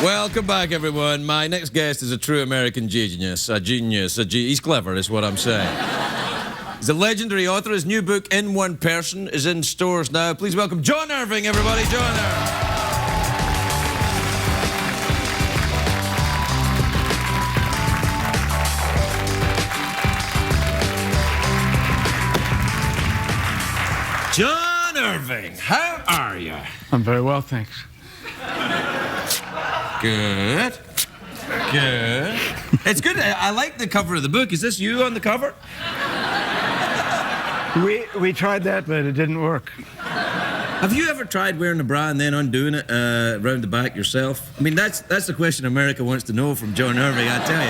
Welcome back, everyone. My next guest is a true American genius. He's clever, is what I'm saying. He's a legendary author. His new book, In One Person, is in stores now. Please welcome John Irving, everybody. John Irving. John Irving, how are you? I'm very well, thanks. Good. Good. It's good. I like the cover of the book. Is this you on the cover? We tried that, but it didn't work. Have you ever tried wearing a bra and then undoing it around the back yourself? I mean, that's the question America wants to know from John Irving, I tell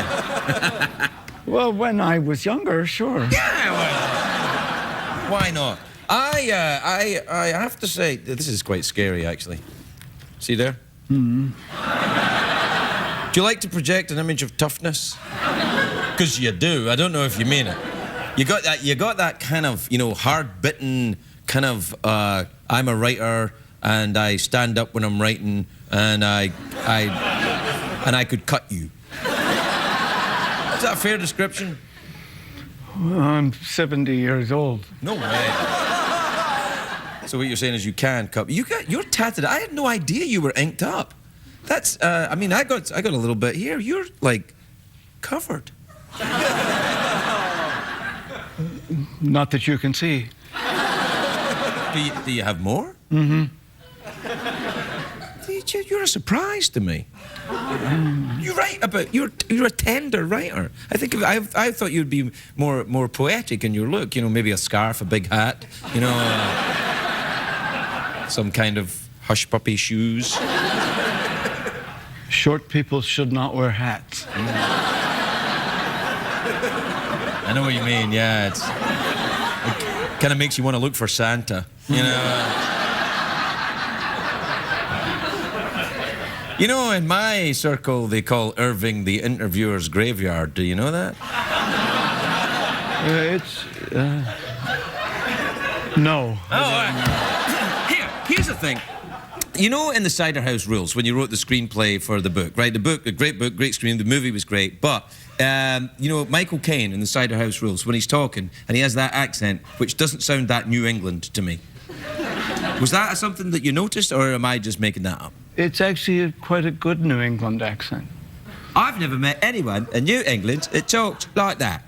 you. Well, when I was younger, sure. Yeah, why not? I have to say, this is quite scary, actually. See there? Mm-hmm. Do you like to project an image of toughness? Because you do. I don't know if you mean it. You got that kind of, you know, hard-bitten kind of, I'm a writer and I stand up when I'm writing and I could cut you. Is that a fair description? Well, I'm 70 years old. No way. So what you're saying is you can cut. You're tatted. I had no idea you were inked up. That's. I mean, I got a little bit here. You're like covered. Not that you can see. Do you have more? Mm-hmm. You're a surprise to me. You write about. You're a tender writer. I think I thought you'd be more poetic in your look. You know, maybe a scarf, a big hat. You know. Some kind of hush puppy shoes. Short people should not wear hats. I know what you mean, yeah. It kind of makes you want to look for Santa, you know. You know, in my circle, they call Irving the interviewer's graveyard. Do you know that? No. Oh, Here's the thing. You know, in the Cider House Rules, when you wrote the screenplay for the book, right? The book, a great book, great screen. The movie was great, but you know, Michael Caine in the Cider House Rules, when he's talking and he has that accent, which doesn't sound that New England to me. Was that something that you noticed, or am I just making that up? It's actually quite a good New England accent. I've never met anyone in New England that talked like that.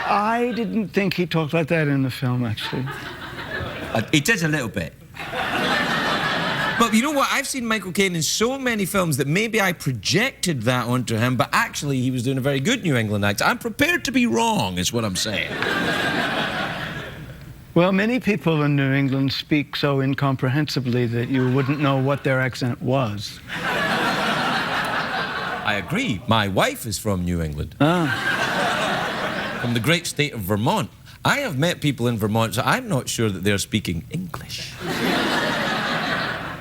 I didn't think he talked like that in the film, actually. He did a little bit. But you know what? I've seen Michael Caine in so many films that maybe I projected that onto him, but actually he was doing a very good New England accent. I'm prepared to be wrong, is what I'm saying. Well, many people in New England speak so incomprehensibly that you wouldn't know what their accent was. I agree. My wife is from New England. Ah. From the great state of Vermont. I have met people in Vermont, so I'm not sure that they're speaking English.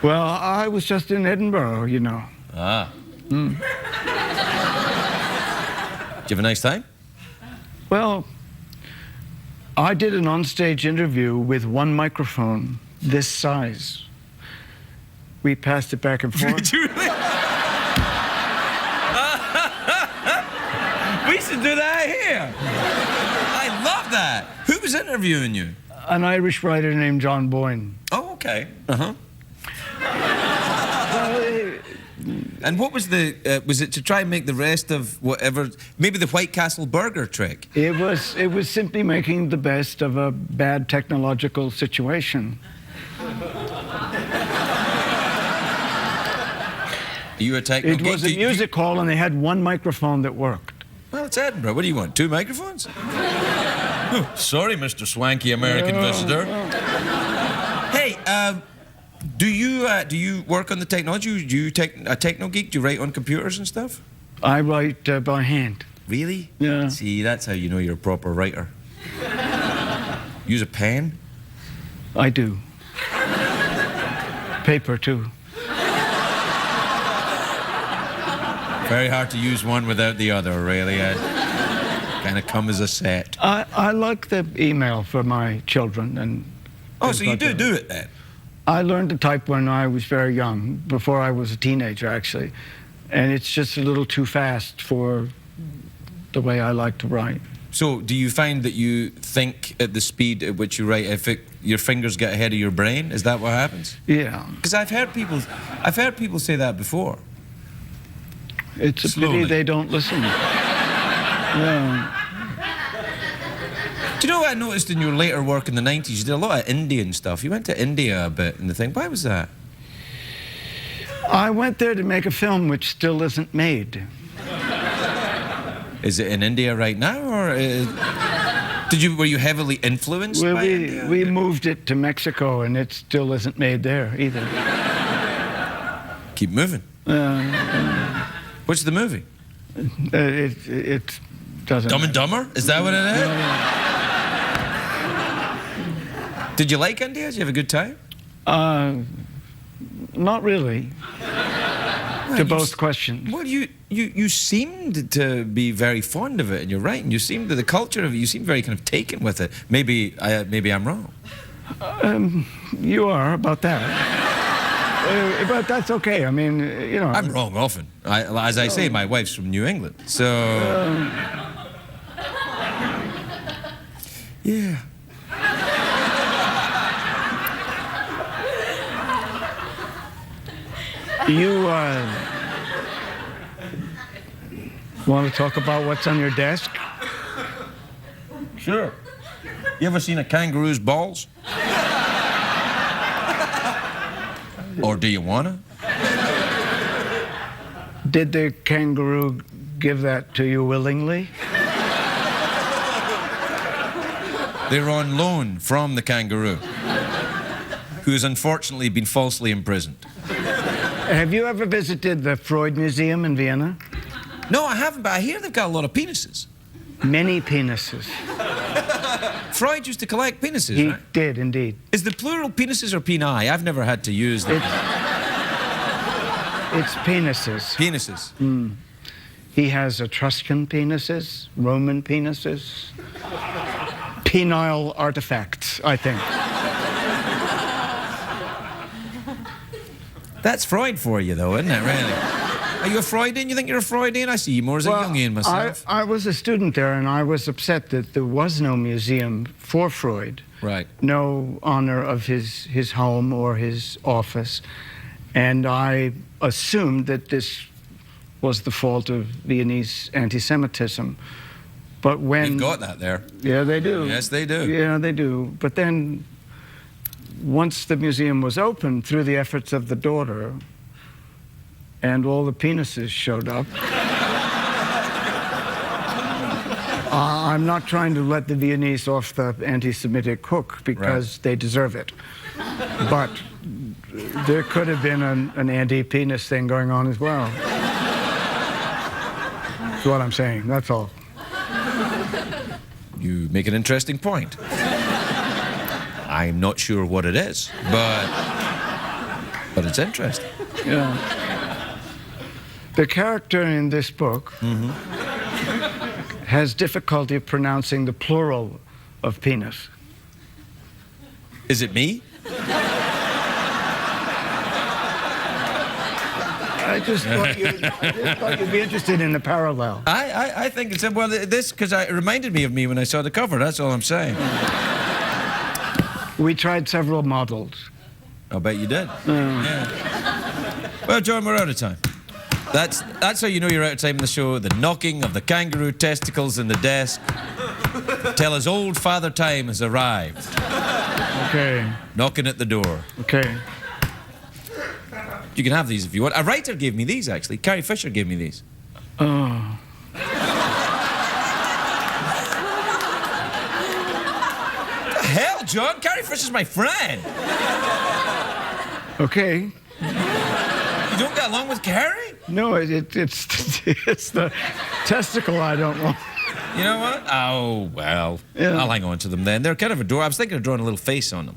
Well, I was just in Edinburgh, you know. Ah. Did you have a nice time? Well, I did an onstage interview with one microphone this size. We passed it back and forth. Did you really? We should do that here. I love that. Who was interviewing you? An Irish writer named John Boyne. Oh, okay. Uh-huh. And what was was it to try and make the rest of whatever, maybe the White Castle burger trick? It was simply making the best of a bad technological situation. Are you a techno It was a music hall and they had one microphone that worked. Well, it's Edinburgh. What do you want, 2 microphones? Oh, sorry, Mr. Swanky American visitor. Hey, do you work on the technology? Do you a techno geek? Do you write on computers and stuff? I write by hand. Really? Yeah. See, that's how you know you're a proper writer. Use a pen? I do. Paper, too. Very hard to use one without the other, really. Kind of come as a set. I like the email for my children and... Oh, so you do it then? I learned to type when I was very young, before I was a teenager, actually. And it's just a little too fast for the way I like to write. So do you find that you think at the speed at which you write, your fingers get ahead of your brain? Is that what happens? Yeah. Because I've heard people say that before. It's a pity they don't listen. Yeah. Do you know what I noticed in your later work in the 90s? You did a lot of Indian stuff. You went to India a bit and the thing. Why was that? I went there to make a film which still isn't made. Is it in India right now, or were you heavily influenced by India? We moved it to Mexico, and it still isn't made there either. Keep moving. What's the movie? It doesn't. Dumb and Dumber? Is that what it is? Did you like India? Did you have a good time? Not really. To both questions. Well, you seemed to be very fond of it, and you're right. And you seemed to the culture of it. You seemed very kind of taken with it. Maybe I'm wrong. You are about that. But that's okay. I mean, you know. I'm wrong often. As I say, my wife's from New England, so. Yeah. You want to talk about what's on your desk? Sure. You ever seen a kangaroo's balls? Or do you wanna? Did the kangaroo give that to you willingly? They're on loan from the kangaroo, who's unfortunately been falsely imprisoned. Have you ever visited the Freud Museum in Vienna? No, I haven't, but I hear they've got a lot of penises. Many penises. Freud used to collect penises, He right? did, indeed. Is the plural penises or peni? I've never had to use them. It's penises. Penises. He has Etruscan penises, Roman penises, penile artifacts, I think. That's Freud for you, though, isn't it, really? Are you a Freudian? You think you're a Freudian? I see you more as a Jungian myself. I was a student there, and I was upset that there was no museum for Freud. Right. No honor of his home or his office. And I assumed that this was the fault of Viennese anti-Semitism. But when... You've got that there. Yeah, they do. Yes, they do. Yeah, they do. But then, once the museum was open through the efforts of the daughter, and all the penises showed up. I'm not trying to let the Viennese off the anti-Semitic hook because they deserve it. But there could have been an anti-penis thing going on as well. That's what I'm saying, that's all. You make an interesting point. I'm not sure what it is, but it's interesting. Yeah. The character in this book has difficulty pronouncing the plural of penis. Is it me? I just thought you'd be interested in the parallel. I think it's, well, this, because it reminded me of me when I saw the cover, that's all I'm saying. We tried several models. I'll bet you did. Yeah. Well, John, we're out of time. That's how you know you're out of time in the show. The knocking of the kangaroo testicles in the desk. Tell us old Father Time has arrived. Okay. Knocking at the door. Okay. You can have these if you want. A writer gave me these, actually. Carrie Fisher gave me these. Oh. What the hell, John? Carrie Fisher's my friend. Okay. You don't get along with Carrie? No, it's the testicle I don't want. You know what? Oh, well. Yeah. I'll hang on to them then. They're kind of adorable. I was thinking of drawing a little face on them.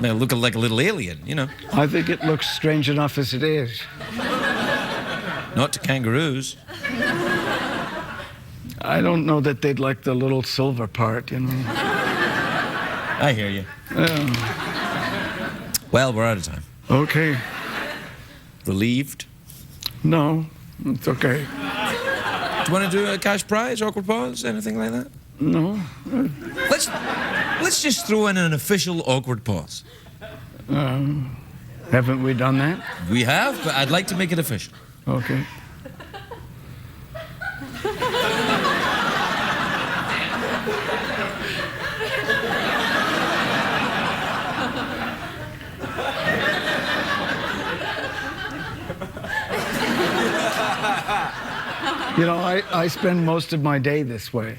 They look like a little alien, you know. I think it looks strange enough as it is. Not to kangaroos. I don't know that they'd like the little silver part, you know. I hear you. Yeah. Well, we're out of time. Okay. Relieved? No, it's okay. Do you want to do a cash prize, awkward pause, anything like that? No. Let's just throw in an official awkward pause. Haven't we done that? We have, but I'd like to make it official. Okay. You know, I spend most of my day this way.